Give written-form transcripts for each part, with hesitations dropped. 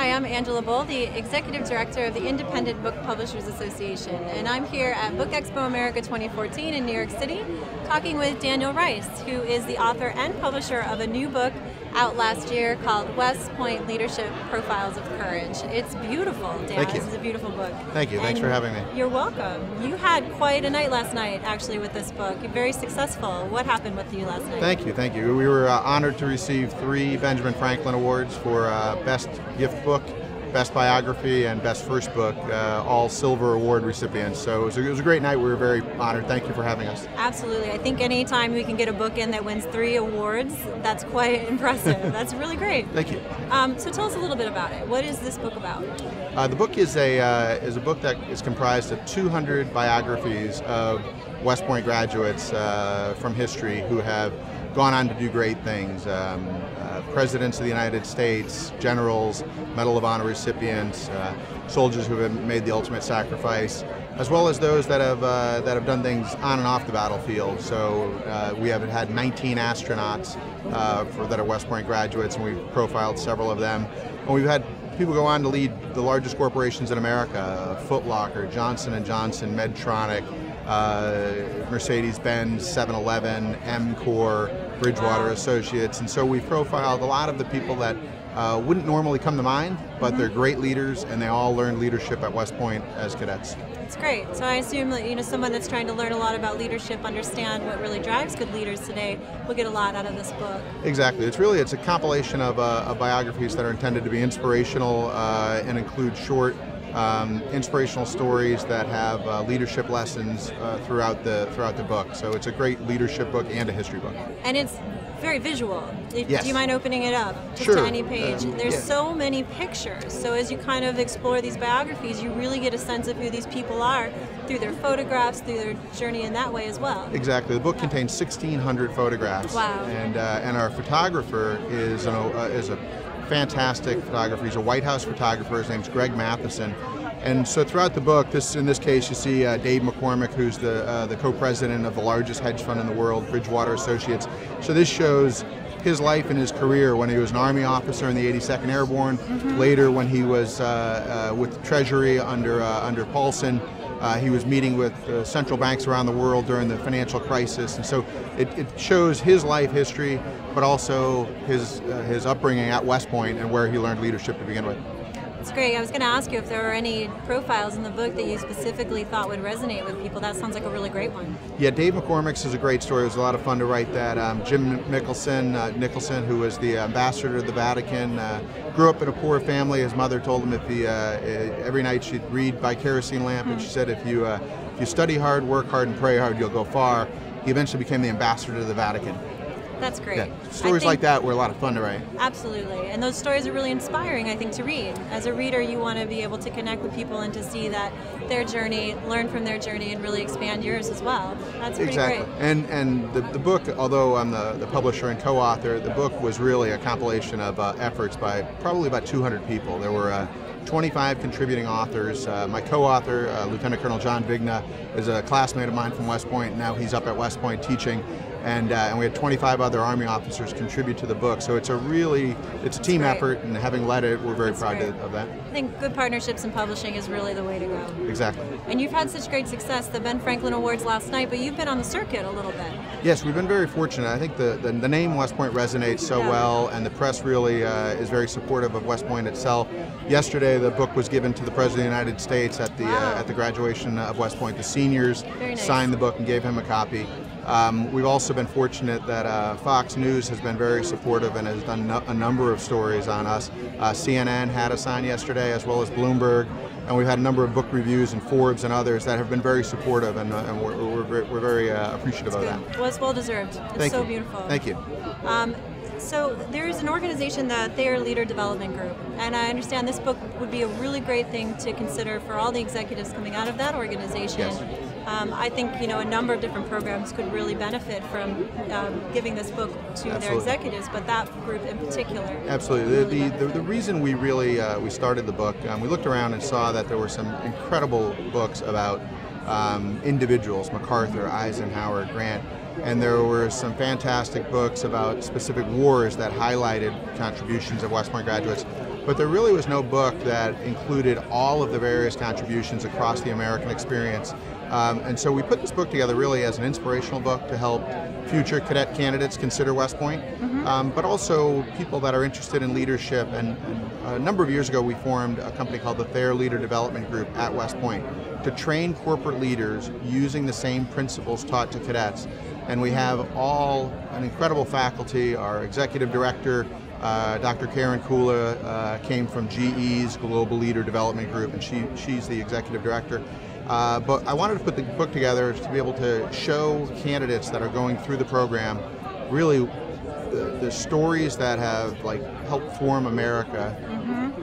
Hi, I'm Angela Bole, the Executive Director of the Independent Book Publishers Association, and I'm here at Book Expo America 2014 in New York City, talking with Daniel Rice, who is the author and publisher of a new book out last year called West Point Leadership Profiles of Courage. It's beautiful, Dan. Thank you. This is a beautiful book. Thank you. Thanks for having me. You're welcome. You had quite a night last night, actually, with this book. Very successful. What happened with you last night? Thank you. Thank you. We were honored to receive 3 Benjamin Franklin Awards for Best Gift Book, Best Biography, and Best First Book, all Silver Award recipients. So it was a great night. We were very honored. Thank you for having us. Absolutely. I think any time we can get a book in that wins 3 awards, that's quite impressive. That's really great. Thank you. So tell us a little bit about it. What is this book about? The book is a book that is comprised of 200 biographies of West Point graduates from history who have gone on to do great things. Presidents of the United States, generals, Medal of Honor recipients, soldiers who have made the ultimate sacrifice, as well as those that have done things on and off the battlefield. So we have had 19 astronauts that are West Point graduates, and we've profiled several of them. And we've had people go on to lead the largest corporations in America: Foot Locker, Johnson & Johnson, Medtronic, Mercedes-Benz, 7-Eleven, M-Corps, Bridgewater Associates. And so we profiled a lot of the people that wouldn't normally come to mind, but they're great leaders, and they all learned leadership at West Point as cadets. That's great. So I assume that someone that's trying to learn a lot about leadership, understand what really drives good leaders today, will get a lot out of this book. Exactly. It's a compilation of biographies that are intended to be inspirational and include short inspirational stories that have leadership lessons throughout the book. So it's a great leadership book and a history book. And it's very visual. Yes. Do you mind opening it up just Sure. to any page? There's yeah. so many pictures. So as you kind of explore these biographies, you really get a sense of who these people are through their photographs, through their journey in that way as well. Exactly. The book contains 1,600 photographs. Wow. And our photographer is a fantastic photographer. He's a White House photographer. His name's Greg Matheson. And so throughout the book, in this case, you see Dave McCormick, who's the co-president of the largest hedge fund in the world, Bridgewater Associates. So this shows his life and his career when he was an Army officer in the 82nd Airborne. Later, when he was with Treasury under Paulson, he was meeting with central banks around the world during the financial crisis. And so it shows his life history, but also his upbringing at West Point and where he learned leadership to begin with. That's great. I was going to ask you if there were any profiles in the book that you specifically thought would resonate with people. That sounds like a really great one. Yeah, Dave McCormick's is a great story. It was a lot of fun to write that. Jim Nicholson, who was the ambassador to the Vatican, grew up in a poor family. His mother told him every night she'd read by kerosene lamp, and she said if you study hard, work hard, and pray hard, you'll go far. He eventually became the ambassador to the Vatican. That's great. Yeah. Stories like that were a lot of fun to write. Absolutely. And those stories are really inspiring, I think, to read. As a reader, you want to be able to connect with people and to see that their journey, learn from their journey, and really expand yours as well. That's pretty exactly. great. And the book, although I'm the publisher and co-author, the book was really a compilation of efforts by probably about 200 people. There were 25 contributing authors. My co-author, Lieutenant Colonel John Vigna, is a classmate of mine from West Point. Now he's up at West Point teaching. And we had 25 other Army officers contribute to the book. So it's a team effort, and having led it, we're very proud of that. I think good partnerships in publishing is really the way to go. Exactly. And you've had such great success, the Ben Franklin Awards last night, but you've been on the circuit a little bit. Yes, we've been very fortunate. I think the name West Point resonates so well, and the press really is very supportive of West Point itself. Yesterday, the book was given to the President of the United States at the graduation of West Point. The seniors signed the book and gave him a copy. We've also been fortunate that Fox News has been very supportive and has done a number of stories on us. CNN had us on yesterday, as well as Bloomberg, and we've had a number of book reviews and Forbes and others that have been very supportive, and we're very appreciative of that. Well, it's well deserved. It's so beautiful. Thank you. So there's an organization, the Thayer Leader Development Group, and I understand this book would be a really great thing to consider for all the executives coming out of that organization. Yes. I think a number of different programs could really benefit from giving this book to their executives, but that group in particular. Absolutely. The reason we really we started the book, we looked around and saw that there were some incredible books about individuals: MacArthur, Eisenhower, Grant. And there were some fantastic books about specific wars that highlighted contributions of West Point graduates. but there really was no book that included all of the various contributions across the American experience. And so we put this book together really as an inspirational book to help future cadet candidates consider West Point, but also people that are interested in leadership. And a number of years ago we formed a company called the Thayer Leader Development Group at West Point to train corporate leaders using the same principles taught to cadets. And we have an incredible faculty. Our executive director, Dr. Karen Kula, came from GE's Global Leader Development Group, and she's the executive director. But I wanted to put the book together to be able to show candidates that are going through the program really the stories that have helped form America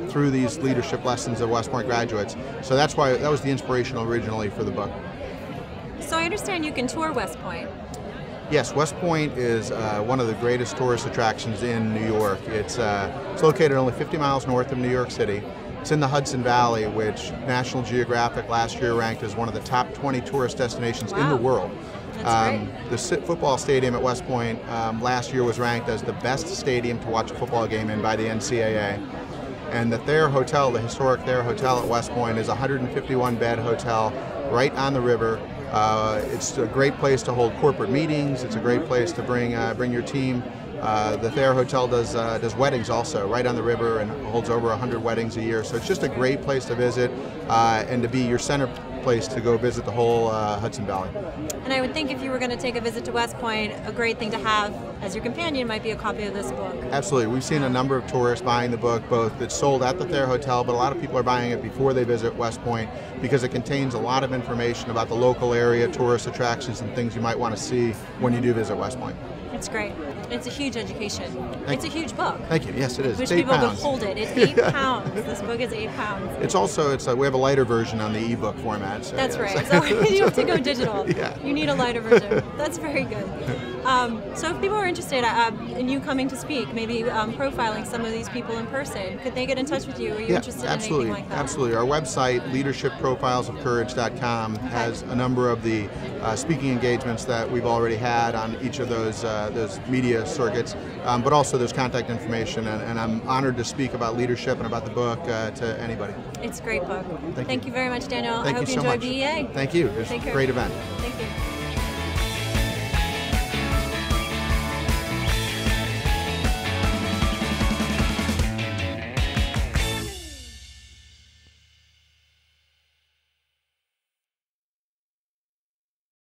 through these leadership lessons of West Point graduates. So that was the inspiration originally for the book. So I understand you can tour West Point. Yes, West Point is one of the greatest tourist attractions in New York. It's located only 50 miles north of New York City. It's in the Hudson Valley, which National Geographic last year ranked as one of the top 20 tourist destinations in the world. That's the football stadium at West Point last year was ranked as the best stadium to watch a football game in by the NCAA. And the Thayer Hotel, the historic Thayer Hotel at West Point, is a 151-bed hotel right on the river. It's a great place to hold corporate meetings. It's a great place to bring your team. The Thayer Hotel does weddings also right on the river and holds over 100 weddings a year. So it's just a great place to visit and to be your center place to go visit the whole Hudson Valley. And I would think if you were going to take a visit to West Point, a great thing to have as your companion might be a copy of this book. Absolutely. We've seen a number of tourists buying the book, both that's sold at the Thayer Hotel, but a lot of people are buying it before they visit West Point because it contains a lot of information about the local area, tourist attractions, and things you might want to see when you do visit West Point. It's great. It's a huge education. It's a huge book. Thank you. Yes, it is. Wish It's 8 people pounds. could hold it. It's 8 pounds. This book is 8 pounds. It's also we have a lighter version on the ebook format. So That's yeah, right. So you have to go digital. Yeah. You need a lighter version. That's very good. So if people are interested in you coming to speak, maybe profiling some of these people in person, could they get in touch with you? Are you interested in anything like that? Absolutely. Our website, leadershipprofilesofcourage.com, has a number of the speaking engagements that we've already had on each of those media circuits, but also there's contact information, and I'm honored to speak about leadership and about the book to anybody. It's a great book. Thank you very much, Daniel. Thank I hope you you so enjoy much. BEA. Thank you. It was a great event. Thank you.